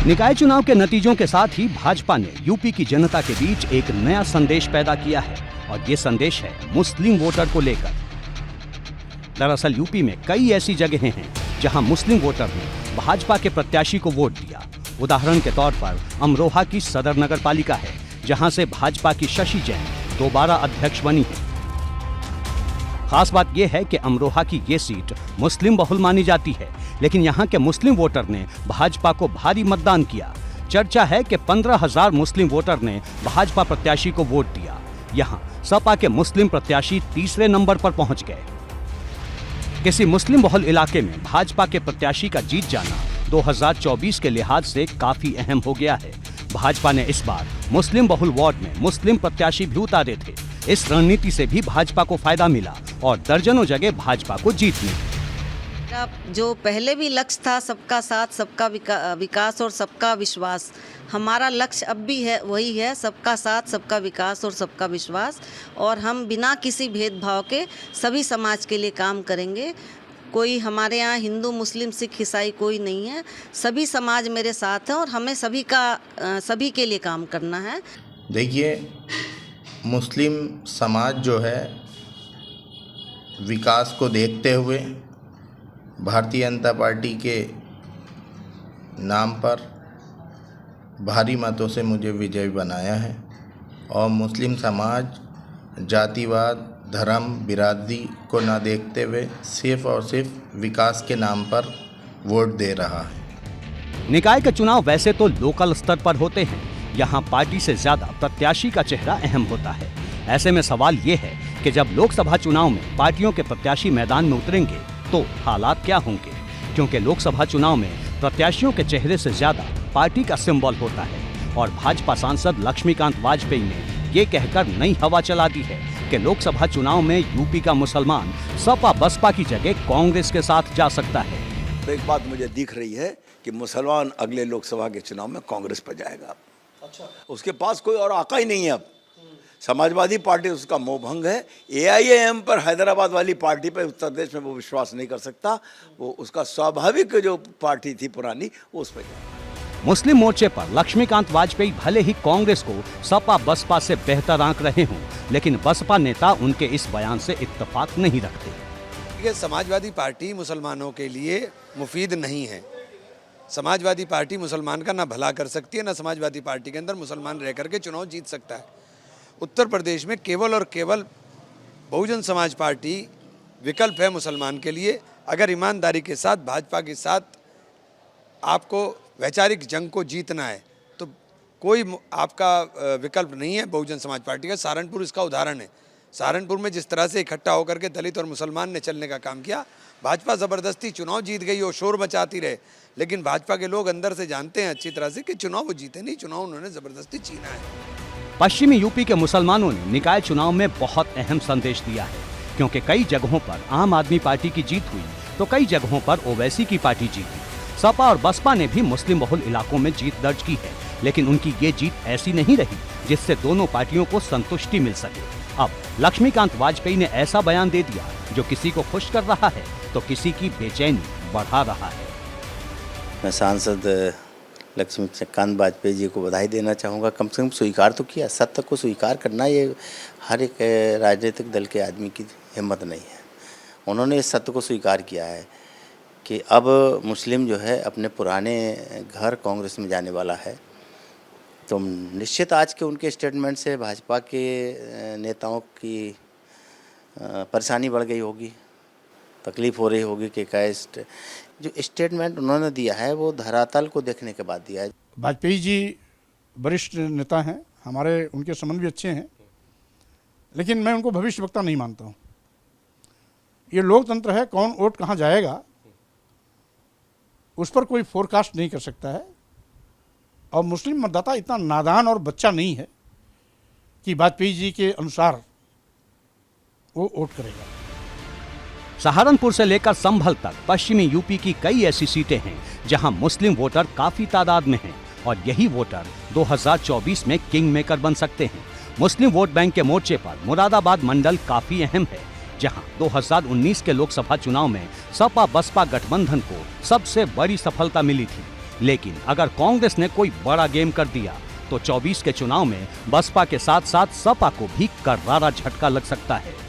निकाय चुनाव के नतीजों के साथ ही भाजपा ने यूपी की जनता के बीच एक नया संदेश पैदा किया है और ये संदेश है मुस्लिम वोटर को लेकर। दरअसल यूपी में कई ऐसी जगहें हैं जहां मुस्लिम वोटर ने भाजपा के प्रत्याशी को वोट दिया। उदाहरण के तौर पर अमरोहा की सदर नगर पालिका है, जहां से भाजपा की शशि जैन दोबारा अध्यक्ष बनी है। खास बात यह है कि अमरोहा की ये सीट मुस्लिम बहुल मानी जाती है, लेकिन यहाँ के मुस्लिम वोटर ने भाजपा को भारी मतदान किया। चर्चा है कि 15,000 मुस्लिम वोटर ने भाजपा प्रत्याशी को वोट दिया। यहाँ सपा के मुस्लिम प्रत्याशी तीसरे नंबर पर पहुंच गए। किसी मुस्लिम बहुल इलाके में भाजपा के प्रत्याशी का जीत जाना 2024 के लिहाज से काफी अहम हो गया है। भाजपा ने इस बार मुस्लिम बहुल वार्ड में मुस्लिम प्रत्याशी भी उतारे थे। इस रणनीति से भी भाजपा को फायदा मिला और दर्जनों जगह भाजपा को जीत मिली। जो पहले भी लक्ष्य था सबका साथ, सबका विकास और सबका विश्वास, हमारा लक्ष्य अब भी है, वही है, सबका साथ, सबका विकास और सबका विश्वास। और हम बिना किसी भेदभाव के सभी समाज के लिए काम करेंगे। कोई हमारे यहाँ हिंदू, मुस्लिम, सिख, ईसाई कोई नहीं है। सभी समाज मेरे साथ हैं और हमें सभी के लिए काम करना है। देखिए, मुस्लिम समाज जो है विकास को देखते हुए भारतीय जनता पार्टी के नाम पर भारी मतों से मुझे विजयी बनाया है और मुस्लिम समाज जातिवाद, धर्म, बिरादरी को ना देखते हुए सिर्फ और सिर्फ विकास के नाम पर वोट दे रहा है। निकाय के चुनाव वैसे तो लोकल स्तर पर होते हैं, यहाँ पार्टी से ज्यादा प्रत्याशी का चेहरा अहम होता है। ऐसे में सवाल ये है कि जब लोकसभा चुनाव में पार्टियों के प्रत्याशी मैदान में उतरेंगे तो हालात क्या होंगे, क्योंकि लोकसभा चुनाव में प्रत्याशियों के चेहरे से ज्यादा पार्टी का सिंबल होता है। और भाजपा सांसद लक्ष्मीकांत वाजपेयी ने ये कहकर नई हवा चला दी है कि लोकसभा चुनाव में यूपी का मुसलमान सपा बसपा की जगह कांग्रेस के साथ जा सकता है। एक बात मुझे दिख रही है कि मुसलमान अगले लोकसभा के चुनाव में कांग्रेस पर जाएगा। अच्छा, उसके पास कोई और आका ही नहीं है। अब समाजवादी पार्टी उसका मोहभंग है। AIAM पर, हैदराबाद वाली पार्टी पर उत्तर प्रदेश में वो विश्वास नहीं कर सकता। वो उसका स्वाभाविक जो पार्टी थी पुरानी, उस पर जाएगा। मुस्लिम मोर्चे पर लक्ष्मीकांत वाजपेयी भले ही कांग्रेस को सपा बसपा से बेहतर आंक रहे हों, लेकिन बसपा नेता उनके इस बयान से इत्तेफाक नहीं रखते। समाजवादी पार्टी मुसलमानों के लिए मुफीद नहीं है। समाजवादी पार्टी मुसलमान का ना भला कर सकती है, ना समाजवादी पार्टी के अंदर मुसलमान रह करके चुनाव जीत सकता है। उत्तर प्रदेश में केवल और केवल बहुजन समाज पार्टी विकल्प है मुसलमान के लिए। अगर ईमानदारी के साथ भाजपा के साथ आपको वैचारिक जंग को जीतना है तो कोई आपका विकल्प नहीं है बहुजन समाज पार्टी का। सहारनपुर इसका उदाहरण है। सहारनपुर में जिस तरह से इकट्ठा होकर के दलित और मुसलमान ने चलने का काम किया, भाजपा ज़बरदस्ती चुनाव जीत गई और शोर मचाती रहे, लेकिन भाजपा के लोग अंदर से जानते हैं अच्छी तरह से कि चुनाव वो जीते नहीं, चुनाव उन्होंने ज़बरदस्ती छीना है। पश्चिमी यूपी के मुसलमानों ने निकाय चुनाव में बहुत अहम संदेश दिया है, क्योंकि कई जगहों पर आम आदमी पार्टी की जीत हुई तो कई जगहों पर ओवैसी की पार्टी जीती। सपा और बसपा ने भी मुस्लिम बहुल इलाकों में जीत दर्ज की है, लेकिन उनकी ये जीत ऐसी नहीं रही जिससे दोनों पार्टियों को संतुष्टि मिल सके। अब लक्ष्मीकांत वाजपेयी ने ऐसा बयान दे दिया जो किसी को खुश कर रहा है तो किसी की बेचैनी बढ़ा रहा है। मैं सांसद लक्ष्मीकांत वाजपेयी जी को बधाई देना चाहूँगा। कम से कम स्वीकार तो किया। सत्य को स्वीकार करना ये हर एक राजनीतिक दल के आदमी की हिम्मत नहीं है। उन्होंने इस सत्य को स्वीकार किया है कि अब मुस्लिम जो है अपने पुराने घर कांग्रेस में जाने वाला है। तो निश्चित आज के उनके स्टेटमेंट से भाजपा के नेताओं की परेशानी बढ़ गई होगी, तकलीफ़ हो रही होगी कि क्या जो स्टेटमेंट उन्होंने दिया है वो धरातल को देखने के बाद दिया है। वाजपेयी जी वरिष्ठ नेता हैं, हमारे उनके संबंध भी अच्छे हैं, लेकिन मैं उनको भविष्यवक्ता नहीं मानता हूँ। ये लोकतंत्र है, कौन वोट कहाँ जाएगा उस पर कोई फोरकास्ट नहीं कर सकता है। और मुस्लिम मतदाता इतना नादान और बच्चा नहीं है कि वाजपेयी जी के अनुसार वो वोट करेगा। सहारनपुर से लेकर संभल तक पश्चिमी यूपी की कई ऐसी सीटें हैं जहां मुस्लिम वोटर काफी तादाद में हैं और यही वोटर 2024 में किंग मेकर बन सकते हैं। मुस्लिम वोट बैंक के मोर्चे पर मुरादाबाद मंडल काफी अहम है, जहां 2019 के लोकसभा चुनाव में सपा बसपा गठबंधन को सबसे बड़ी सफलता मिली थी। लेकिन अगर कांग्रेस ने कोई बड़ा गेम कर दिया तो 24 के चुनाव में बसपा के साथ साथ सपा को भी करारा झटका लग सकता है।